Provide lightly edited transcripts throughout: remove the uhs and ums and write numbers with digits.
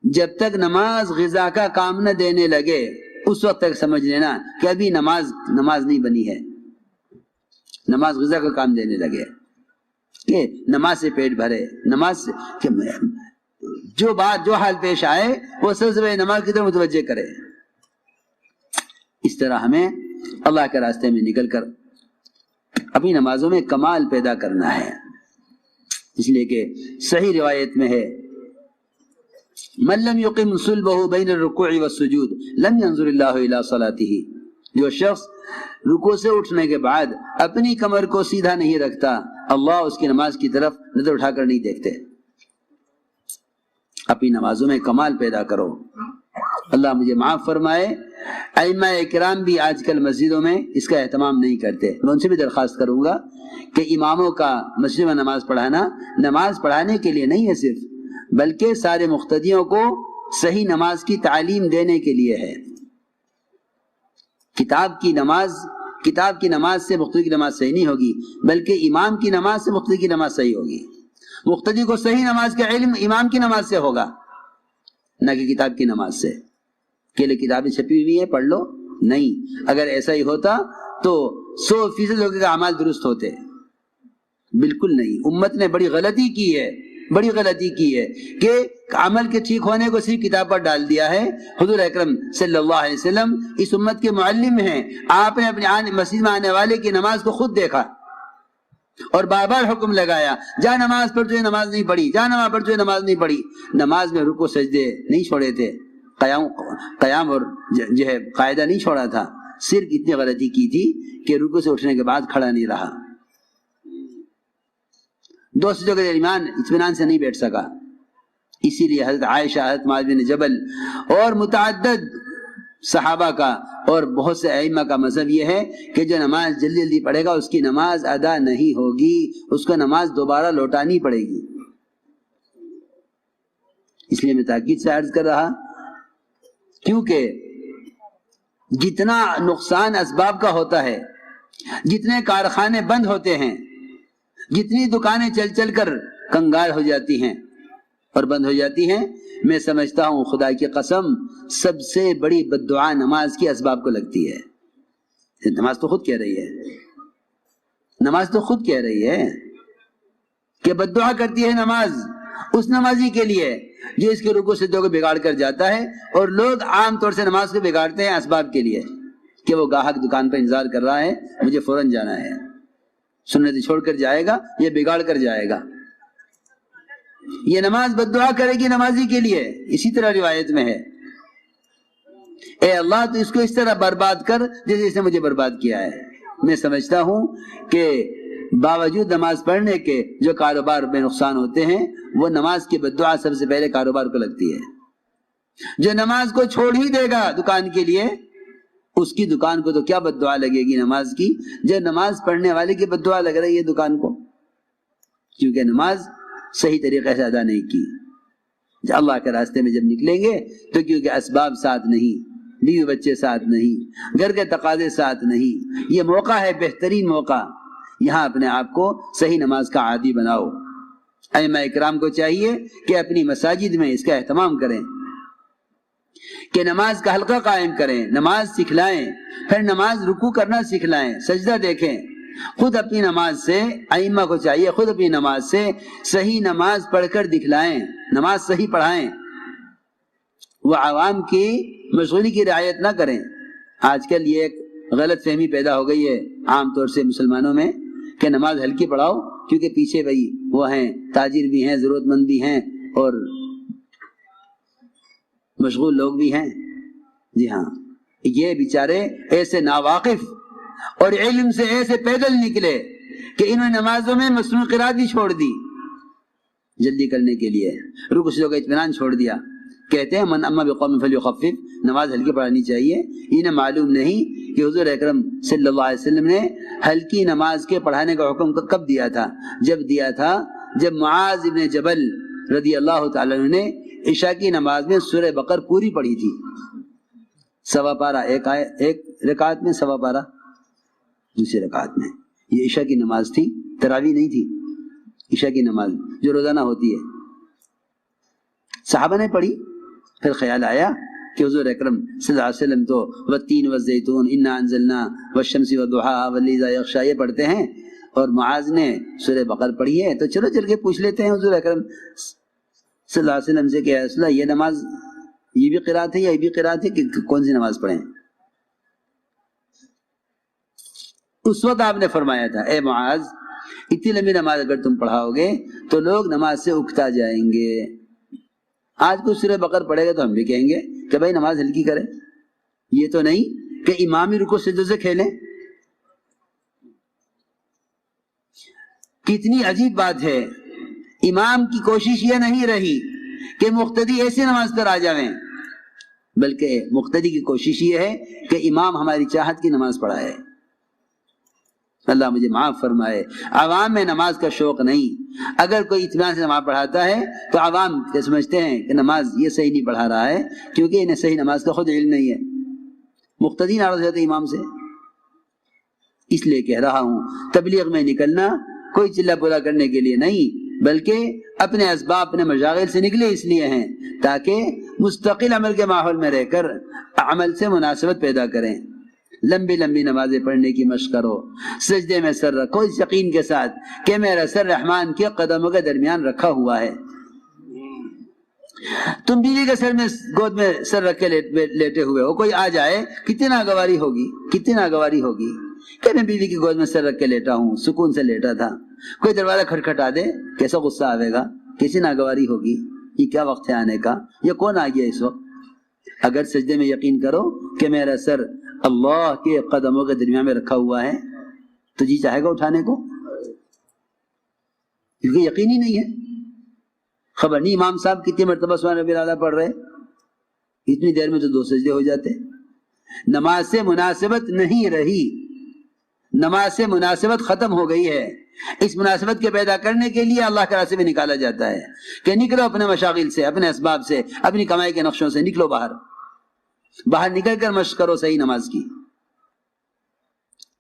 جب تک نماز غذا کا کام نہ دینے لگے اس وقت تک سمجھ لینا کہ ابھی نماز نہیں بنی ہے. نماز غذا کا کام دینے لگے کہ نماز سے پیٹ بھرے، نماز سے کہ جو بات جو حال پیش آئے وہ سب سے پہلے نماز کی طرف متوجہ کرے. اس طرح ہمیں اللہ کے راستے میں نکل کر اپنی نمازوں میں کمال پیدا کرنا ہے. اس لیے کہ صحیح روایت میں ہے من لم يقم صلبه بين الركوع والسجود لم ينظر الله الى صلاته. جو شخص رکوع سے اٹھنے کے بعد اپنی کمر کو سیدھا نہیں رکھتا اللہ اس کی نماز کی طرف نظر اٹھا کر نہیں دیکھتے. اپنی نمازوں میں کمال پیدا کرو. اللہ مجھے معاف فرمائے. ائمہ کرام بھی آج کل مسجدوں میں اس کا اہتمام نہیں کرتے. میں ان سے بھی درخواست کروں گا کہ اماموں کا مسجد میں نماز پڑھانا نماز پڑھانے کے لیے نہیں ہے صرف، بلکہ سارے مقتدیوں کو صحیح نماز کی تعلیم دینے کے لیے ہے. کتاب کی نماز سے مقتدی کی نماز صحیح نہیں ہوگی، بلکہ امام کی نماز سے مقتدی کی نماز صحیح ہوگی. مقتدی کو صحیح نماز کا علم امام کی نماز سے ہوگا، نہ کہ کتاب کی نماز سے. کہ لئے کتابیں چھپی ہوئی ہیں پڑھ لو، نہیں. اگر ایسا ہی ہوتا تو 100% لوگوں کے اعمال درست ہوتے. بالکل نہیں. امت نے بڑی غلطی کی ہے کہ عمل کے ٹھیک ہونے کو صرف کتاب پر ڈال دیا ہے. حضور اکرم صلی اللہ علیہ وسلم اس امت کے معلم ہیں. آپ نے اپنے مسجد میں آنے والے کی نماز کو خود دیکھا اور بار بار حکم لگایا جا نماز پڑھ، جو نماز نہیں پڑھی، جا نماز پڑھ، جو نماز نہیں پڑھی. نماز میں رکوع سجدے نہیں چھوڑے تھے، قیام اور جو ہے قاعدہ نہیں چھوڑا تھا. صرف اتنی غلطی کی تھی کہ رکوع سے اٹھنے کے بعد کھڑا نہیں رہا، دو سجدوں کے درمیان اطمینان سے نہیں بیٹھ سکا. اسی لیے حضرت عائشہ، حضرت معاذ بن جبل اور متعدد صحابہ کا اور بہت سے ائمہ کا مذہب یہ ہے کہ جو نماز جلدی جلدی پڑھے گا اس کی نماز ادا نہیں ہوگی، اس کو نماز دوبارہ لوٹانی پڑے گی. اس لیے میں تاکید سے عرض کر رہا، کیونکہ جتنا نقصان اسباب کا ہوتا ہے، جتنے کارخانے بند ہوتے ہیں، جتنی دکانیں چل چل کر کنگال ہو جاتی ہیں اور بند ہو جاتی ہیں، میں سمجھتا ہوں خدا کی قسم سب سے بڑی بددعا نماز کی اسباب کو لگتی ہے. نماز تو خود کہہ رہی ہے کہ بددعا کرتی ہے نماز اس نمازی کے لیے جو اس کے رکوع سجدوں کو بگاڑ کر جاتا ہے. اور لوگ عام طور سے نماز کو بگاڑتے ہیں اسباب کے لیے کہ وہ گاہک دکان پر انتظار کر رہا ہے، مجھے فوراً جانا ہے، سنت چھوڑ کر جائے گا، یہ بگاڑ کر جائے گا. یہ نماز بددعا کرے گی نمازی کے لیے. اسی طرح روایت میں ہے اے اللہ تو اس کو اس طرح برباد کر جیسے اس نے مجھے برباد کیا ہے. میں سمجھتا ہوں کہ باوجود نماز پڑھنے کے جو کاروبار میں نقصان ہوتے ہیں وہ نماز کی بددعا سب سے پہلے کاروبار کو لگتی ہے. جو نماز کو چھوڑ ہی دے گا دکان کے لیے اس کی دکان کو تو کیا بددعا لگے گی نماز کی، جو نماز پڑھنے والے کی بددعا لگ رہی ہے دکان کو، کیونکہ نماز صحیح طریقے سے ادا نہیں کی. جب اللہ کے راستے میں جب نکلیں گے تو کیونکہ اسباب ساتھ نہیں، بیوی بچے ساتھ نہیں، گھر کے تقاضے ساتھ نہیں، یہ موقع ہے بہترین موقع. یہاں اپنے آپ کو صحیح نماز کا عادی بناؤ. ائمہ اکرام کو چاہیے کہ اپنی مساجد میں اس کا اہتمام کریں، کہ نماز کا حلقہ قائم کریں، نماز سکھلائیں، پھر نماز رکوع کرنا سکھلائیں، سجدہ دیکھیں. خود اپنی نماز سے ائمہ کو چاہیے خود اپنی نماز سے صحیح نماز پڑھ کر دکھلائیں، نماز صحیح پڑھائیں. وہ عوام کی مشغولی کی رعایت نہ کریں. آج کل یہ ایک غلط فہمی پیدا ہو گئی ہے عام طور سے مسلمانوں میں کہ نماز ہلکی پڑھاؤ کیونکہ پیچھے بھائی وہ ہیں، تاجر بھی ہیں، ضرورت مند بھی ہیں اور مشغول لوگ بھی ہیں. جی ہاں، یہ بیچارے ایسے ناواقف اور علم سے ایسے پیدل نکلے کہ انہوں نے نمازوں میں مسنون قرات بھی چھوڑ دی جلدی کرنے کے لیے، رکوع سجدوں کا اطمینان چھوڑ دیا. کہتے ہیں من اما بقوم فلیخفف، نماز ہلکی پڑھانی چاہیے. انہیں معلوم نہیں کہ حضور اکرم صلی اللہ علیہ وسلم نے ہلکی نماز کے پڑھانے کا حکم کب دیا تھا؟ جب معاذ ابن جبل رضی اللہ تعالی عنہ نے عشاء کی نماز میں سورہ بقر پوری پڑھی تھی، سوا پارہ، ایک رکعت میں سوا پارہ، دوسری رکعت میں. یہ عشاء کی نماز تھی، تراویح نہیں تھی. عشاء کی نماز جو روزانہ ہوتی ہے صحابہ نے پڑھی پھر خیال آیا کہ حضور اکرم صلی اللہ علیہ وسلم تو والتین والزیتون انا انزلنا والشمس والضحیٰ واللیل اذا یغشی یہ پڑھتے ہیں، اور معاذ نے سورہ بقرہ پڑھی ہے، تو چلو چل کے پوچھ لیتے ہیں حضور اکرم صلی اللہ علیہ وسلم سے کہ یا رسول اللہ یہ نماز یہ بھی قرات ہے یا یہ بھی قرات ہے کہ کون سی نماز پڑھیں؟ اس وقت آپ نے فرمایا تھا اے معاذ اتنی لمبی نماز اگر تم پڑھاؤ گے تو لوگ نماز سے اکتا جائیں گے۔ آج کوئی سورہ بقرہ پڑھے گا تو ہم بھی کہیں گے کہ بھائی نماز ہلکی کریں، یہ تو نہیں کہ امامی رکوع سجدوں سے کھیلیں۔ کتنی عجیب بات ہے، امام کی کوشش یہ نہیں رہی کہ مقتدی ایسی نماز پر آ جائیں، بلکہ مقتدی کی کوشش یہ ہے کہ امام ہماری چاہت کی نماز پڑھائے۔ اللہ مجھے معاف فرمائے، عوام میں نماز کا شوق نہیں۔ اگر کوئی اطمینان سے نماز پڑھاتا ہے تو عوام یہ سمجھتے ہیں کہ نماز یہ صحیح نہیں پڑھا رہا ہے، کیونکہ انہیں صحیح نماز کا خود علم نہیں ہے۔ مقتدی ناراض ہو جاتے امام سے۔ اس لیے کہہ رہا ہوں تبلیغ میں نکلنا کوئی چلا پلا کرنے کے لیے نہیں، بلکہ اپنے اسباب اپنے مشاغل سے نکلے اس لیے ہیں تاکہ مستقل عمل کے ماحول میں رہ کر عمل سے مناسبت پیدا کریں۔ لمبی لمبی نمازیں پڑھنے کی مشق کرو، سجدے میں سر رکھو اس یقین کے ساتھ کہ میرا سر رحمان کے قدموں کے درمیان رکھا ہوا ہے۔ تم بیوی کے سر میں گود میں سر رکھ کے لیٹے ہوئے ہو، کوئی آ جائے کتنی ناگواری ہوگی، کتنی ناگواری ہوگی کہ میں بیوی کی گود میں سر رکھ کے لیٹا ہوں، سکون سے لیٹا تھا۔ کوئی دروازہ کھٹکھٹا دے کیسا غصہ آئے گا، کیسی ناگواری ہوگی، یہ کیا وقت ہے آنے کا، یہ کون آ گیا اس وقت۔ اگر سجدے میں یقین کرو کہ میرا سر اللہ کے قدموں کے درمیان میں رکھا ہوا ہے تو جی چاہے گا اٹھانے کو، کیونکہ یقین ہی نہیں ہے۔ خبر نہیں امام صاحب کتنی مرتبہ سبحان ربی الاعلیٰ پڑھ رہے، اتنی دیر میں تو 2 سجدے ہو جاتے۔ نماز سے مناسبت نہیں رہی، نماز سے مناسبت ختم ہو گئی ہے۔ اس مناسبت کے پیدا کرنے کے لیے اللہ کے راستے میں نکالا جاتا ہے کہ نکلو اپنے مشاغل سے، اپنے اسباب سے، اپنی کمائی کے نقشوں سے نکلو باہر نکل کر مشق کرو صحیح نماز کی۔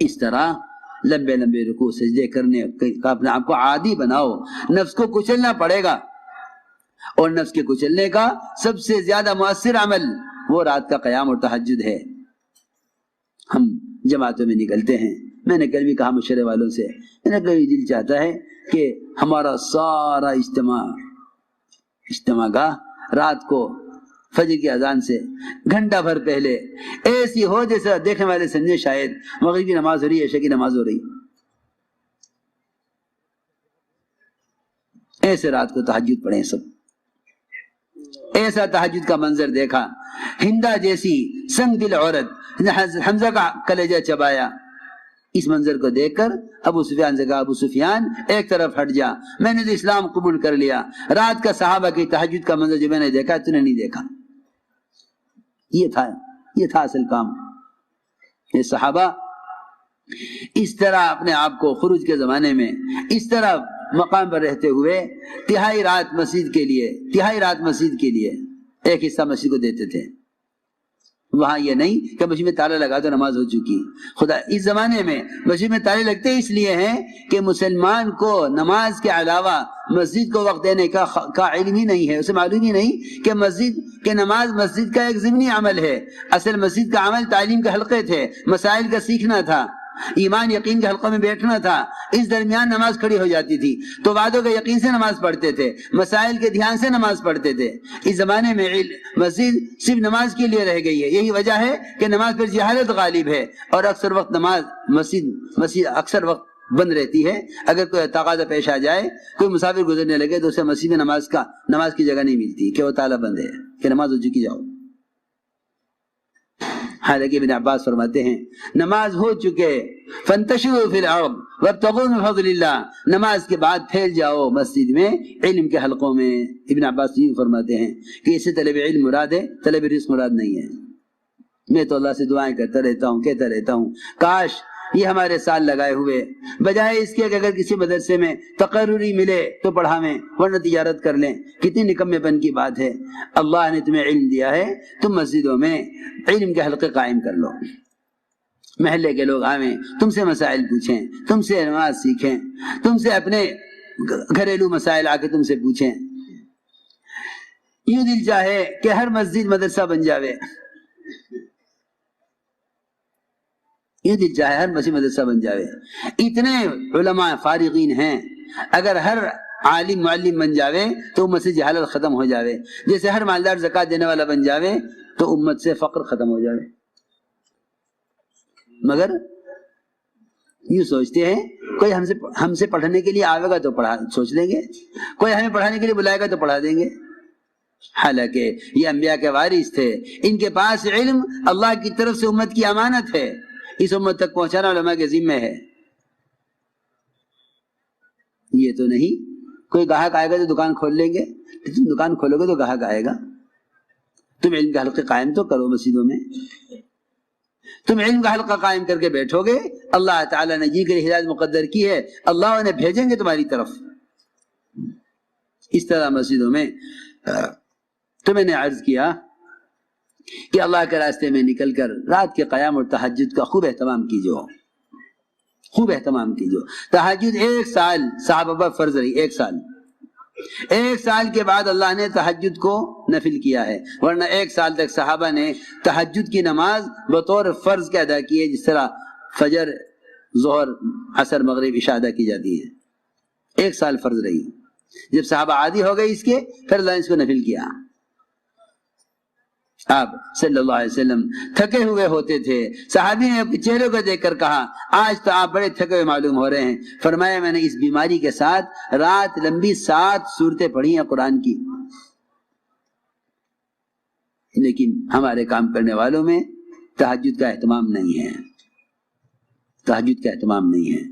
اس طرح لمبے لمبے رکوع سجدے کرنے کا اپنے آپ کو عادی بناؤ۔ نفس کو کچلنا پڑے گا، اور نفس کے کچلنے کا سب سے زیادہ مؤثر عمل وہ رات کا قیام اور تہجد ہے۔ ہم جماعتوں میں نکلتے ہیں، میں نے کل بھی کہا مشورے والوں سے، میرا کبھی دل چاہتا ہے کہ ہمارا سارا اجتماع گاہ رات کو فجر کی اذان سے گھنٹہ بھر پہلے ایسی ہو جیسا دیکھنے والے سمجھے شاید مغرب کی نماز ہو رہی ہے، عشاء کی نماز ہو رہی، ایسے رات کو تہجد پڑھیں سب۔ ایسا تہجد کا منظر دیکھا، ہندا جیسی سنگ دل عورت حمزہ کا کلیجہ چبایا۔ اس منظر کو دیکھ کر ابو سفیان سے کہا ابو سفیان ایک طرف ہٹ جا، میں نے تو اسلام قبول کر لیا۔ رات کا صحابہ کی تہجد کا منظر جو میں نے دیکھا تو نے نہیں دیکھا۔ یہ تھا اصل کام۔ یہ صحابہ اس طرح اپنے آپ کو خروج کے زمانے میں اس طرح مقام پر رہتے ہوئے تہائی رات مسجد کے لیے ایک حصہ مسجد کو دیتے تھے۔ وہاں یہ نہیں کہ مسجد میں تالا لگا تو نماز ہو چکی۔ خدا اس زمانے میں مسجد میں تالے لگتے اس لیے ہیں کہ مسلمان کو نماز کے علاوہ مسجد کو وقت دینے کا علم ہی نہیں ہے، اسے معلوم ہی نہیں کہ نماز مسجد کا ایک ضمنی عمل ہے۔ اصل مسجد کا عمل تعلیم کے حلقے تھے، مسائل کا سیکھنا تھا، ایمان یقین کے حلقوں میں بیٹھنا تھا۔ اس درمیان نماز کھڑی ہو جاتی تھی تو وعدوں کے یقین سے نماز پڑھتے تھے، مسائل کے دھیان سے نماز پڑھتے تھے۔ اس زمانے میں مسجد صرف نماز کے لیے رہ گئی ہے، یہی وجہ ہے کہ نماز پر جہالت غالب ہے، اور اکثر وقت مسجد اکثر وقت بند رہتی ہے۔ اگر کوئی تقاضا پیش آ جائے، کوئی مسافر گزرنے لگے تو اسے مسجد میں نماز کی جگہ نہیں ملتی کہ وہ تالا بند ہے کہ نماز ہو چکی جاؤ۔ حالانکہ ابن عباس فرماتے ہیں نماز ہو چکے فانتشروا فی الارض وابتغوا من فضل اللہ، نماز کے بعد پھیل جاؤ مسجد میں علم کے حلقوں میں۔ ابن عباس یہ فرماتے ہیں کہ اسے طلب علم مراد ہے، طلب رزق مراد نہیں ہے۔ میں تو اللہ سے دعائیں کرتا رہتا ہوں، کہتا رہتا ہوں کاش یہ ہمارے سال لگائے ہوئے بجائے اس کے کہ اگر کسی مدرسے میں تقرری ملے تو پڑھاویں ورنہ تجارت کر لیں۔ کتنی نکمے پن کی بات ہے۔ اللہ نے تمہیں علم دیا ہے، تم مسجدوں میں علم کے حلقے قائم کر لو، محلے کے لوگ آویں، تم سے مسائل پوچھیں، تم سے نماز سیکھیں، تم سے اپنے گھریلو مسائل آ کے تم سے پوچھیں۔ یوں دل چاہے کہ ہر مسجد مدرسہ بن جاوے، یہ دل چاہے ہر مسجد مدرسہ بن جاوے. اتنے علماء فارغین ہیں، اگر ہر عالم معلم بن جاوے تو امت سے جہالت ختم ہو جاوے. جیسے ہر مالدار زکات دینے والا بن جاوے تو امت سے فقر ختم ہو جاوے. مگر یوں سوچتے ہیں کوئی ہم سے پڑھنے کے لیے آئے گا تو سوچ لیں گے، کوئی ہمیں پڑھانے کے لیے بلائے گا تو پڑھا دیں گے. حالانکہ یہ انبیاء کے وارث تھے، ان کے پاس علم اللہ کی طرف سے امت کی امانت ہے، اس امت تک پہنچانا علماء کے ذمہ ہے. یہ تو نہیں کوئی گاہک آئے گا تو دکان کھول لیں گے. تم دکان کھولو گے تو گاہک آئے گا. تم علم کے حلقے قائم تو کرو مسجدوں میں. تم علم کا حلقہ قائم کر کے بیٹھو گے، اللہ تعالیٰ نے جن کے لیے ہدایت مقدر کی ہے اللہ انہیں بھیجیں گے تمہاری طرف. اس طرح مسجدوں میں تو میں نے عرض کیا کہ اللہ کے راستے میں نکل کر رات کے قیام اور تہجد کا خوب اہتمام کیجو، خوب اہتمام کیجو. تہجد 1 سال صحابہ پر فرض رہی، 1 سال کے بعد اللہ نے تہجد کو نفل کیا ہے، ورنہ 1 سال تک صحابہ نے تہجد کی نماز بطور فرض کے ادا کی ہے، جس طرح فجر، ظہر، عصر، مغرب، عشاء ادا کی جاتی ہے. 1 سال فرض رہی. جب صحابہ عادی ہو گئے اس کے، پھر اللہ نے اس کو نفل کیا. آپ صلی اللہ علیہ وسلم تھکے ہوئے ہوتے تھے. صحابی نے اپنے چہرے کو دیکھ کر کہا آج تو آپ بڑے تھکے ہوئے معلوم ہو رہے ہیں. فرمایا میں نے اس بیماری کے ساتھ رات لمبی 7 سورتیں پڑھی ہیں قرآن کی. لیکن ہمارے کام کرنے والوں میں تہجد کا اہتمام نہیں ہے، تہجد کا اہتمام نہیں ہے.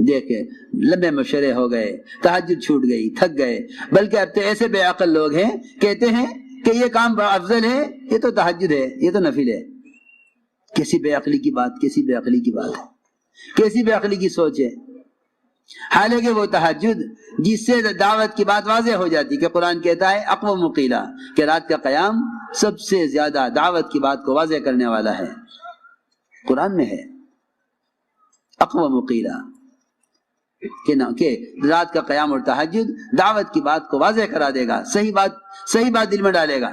دیکھے لمبے مشورے ہو گئے، تہجد چھوٹ گئی، تھک گئے. بلکہ اب تو ایسے بے عقل لوگ ہیں کہتے ہیں کہ یہ کام بڑا افضل ہے، یہ تو تہجد ہے، یہ تو نفل ہے. کیسی بے عقلی کی بات، کیسی بے عقلی کی بات ہے، کیسی بے عقلی کی سوچ ہے. حالانکہ وہ تہجد جس سے دعوت کی بات واضح ہو جاتی کہ قرآن کہتا ہے اقوم مقیلا، کہ رات کا قیام سب سے زیادہ دعوت کی بات کو واضح کرنے والا ہے. قرآن میں ہے اقوم مقیلا کہ رات کا قیام اور تہجد دعوت کی بات کو واضح کرا دے گا، صحیح بات دل میں ڈالے گا.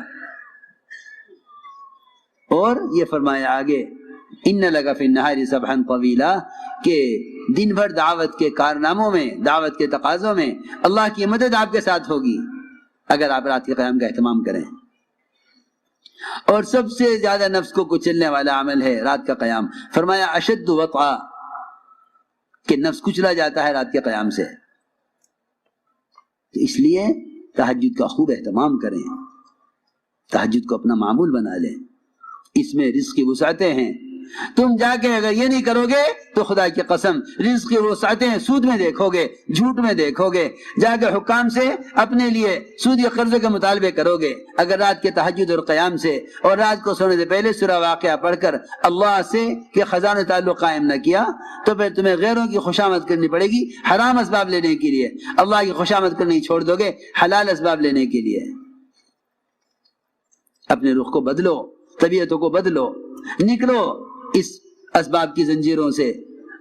اور یہ فرمایا آگے ان لک فی النہار سبحا طویلا، کہ دن بھر دعوت کے کارناموں میں، دعوت کے تقاضوں میں اللہ کی مدد آپ کے ساتھ ہوگی اگر آپ رات کے قیام کا اہتمام کریں. اور سب سے زیادہ نفس کو کچلنے والا عمل ہے رات کا قیام. فرمایا اشد وطئا، کہ نفس کچلا جاتا ہے رات کے قیام سے. تو اس لیے تہجد کا خوب اہتمام کریں، تہجد کو اپنا معمول بنا لیں. اس میں رزق کی وسعتیں ہیں. تم جا کے اگر یہ نہیں کرو گے تو خدا کی قسم رزق کی وسعتیں سود میں دیکھو گے، جھوٹ میں دیکھو گے. جا کے حکام سے اپنے لیے سود یا قرضے کے مطالبے کرو گے. اگر رات کے تہجد اور قیام سے اور رات کو سونے سے پہلے سورہ واقعہ پڑھ کر اللہ سے کہ خزانہ تعلق قائم نہ کیا تو پھر تمہیں غیروں کی خوشامد کرنی پڑے گی حرام اسباب لینے کے لیے. اللہ کی خوشامد کرنی چھوڑ دو گے حلال اسباب لینے کے لیے. اپنے رخ کو بدلو، طبیعتوں کو بدلو، نکلو اس اسباب کی زنجیروں سے.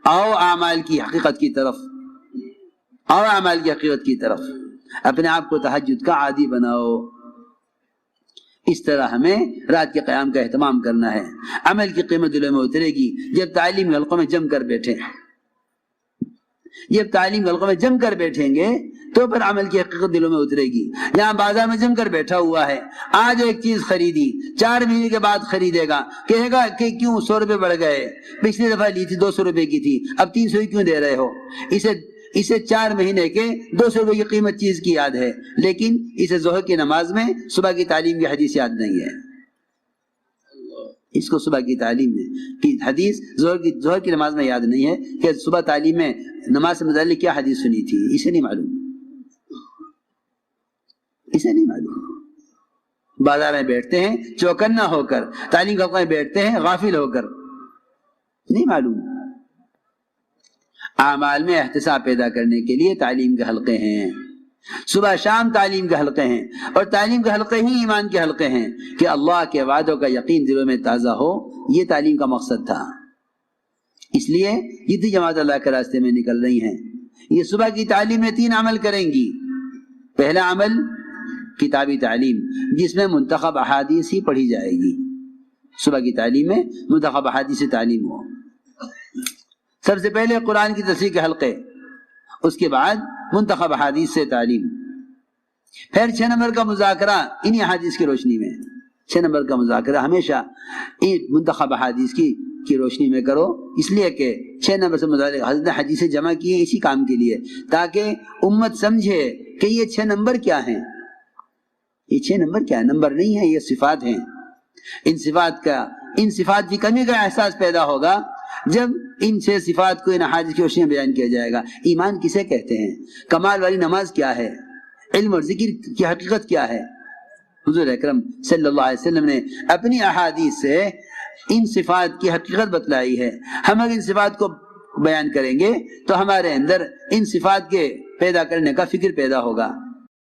آؤ اعمال کی حقیقت کی طرف، آؤ اعمال کی حقیقت کی طرف. اپنے آپ کو تہجد کا عادی بناؤ. اس طرح ہمیں رات کے قیام کا اہتمام کرنا ہے. عمل کی قیمت دلوں میں اترے گی جب تعلیم حلقوں میں جم کر بیٹھیں. جب تعلیم حلقوں میں جم کر بیٹھیں گے تو پھر عمل کی حقیقت دلوں میں اترے گی. یہاں بازار میں جم کر بیٹھا ہوا ہے، آج ایک چیز خریدی، 4 مہینے کے بعد خریدے گا، کہے گا کہ کیوں 100 روپے بڑھ گئے، پچھلی دفعہ لی تھی 200 روپے کی تھی، اب 300 کیوں دے رہے ہو. اسے 4 مہینے کے 200 روپے کی قیمت چیز کی یاد ہے، لیکن اسے ظہر کی نماز میں صبح کی تعلیم کی حدیث یاد نہیں ہے. اس کو صبح کی تعلیم میں کی حدیث ظہر کی نماز میں یاد نہیں ہے کہ صبح تعلیم میں نماز سے متعلق کیا حدیث سنی تھی. اسے نہیں معلوم، اسے نہیں معلوم. بازار میں بیٹھتے ہیں چوکنا ہو کر، تعلیم کے حلقے میں بیٹھتے ہیں غافل ہو کر، نہیں معلوم. اعمال میں احتساب پیدا کرنے کے لیے تعلیم کے حلقے ہیں، صبح شام تعلیم کے حلقے ہیں، اور تعلیم کے حلقے ہی ایمان کے حلقے ہیں کہ اللہ کے وعدوں کا یقین دلوں میں تازہ ہو. یہ تعلیم کا مقصد تھا. اس لیے جتنی جماعت اللہ کے راستے میں نکل رہی ہیں یہ صبح کی تعلیم میں 3 عمل کریں گی. پہلا عمل کتابی تعلیم جس میں منتخب احادیث ہی پڑھی جائے گی. صبح کی تعلیم میں منتخب احادیث تعلیم ہو. سب سے پہلے قرآن کی تفسیر کے حلقے، اس کے بعد منتخب احادیث سے تعلیم. پھر 6 نمبر کا مذاکرہ انہی احادیث کی روشنی میں. 6 نمبر کا مذاکرہ ہمیشہ منتخب احادیث کی روشنی میں کرو، اس لیے کہ 6 نمبر سے مذاکرہ حضرت نے حدیثیں جمع کی ہیں اسی کام کے لیے، تاکہ امت سمجھے کہ یہ 6 نمبر کیا ہیں. یہ 6 نمبر کیا ہے؟ نمبر نہیں ہے، یہ صفات ہیں. ان صفات کی کمی کا احساس پیدا ہوگا جب ان 6 صفات کو ان احادیث کی روشنی میں بیان کیا جائے گا. ایمان کسے کہتے ہیں؟ کمال والی نماز کیا ہے؟ علم اور ذکر کی حقیقت کیا ہے؟ حضور اکرم صلی اللہ علیہ وسلم نے اپنی احادیث سے ان صفات کی حقیقت بتلائی ہے. ہم اگر ان صفات کو بیان کریں گے تو ہمارے اندر ان صفات کے پیدا کرنے کا فکر پیدا ہوگا.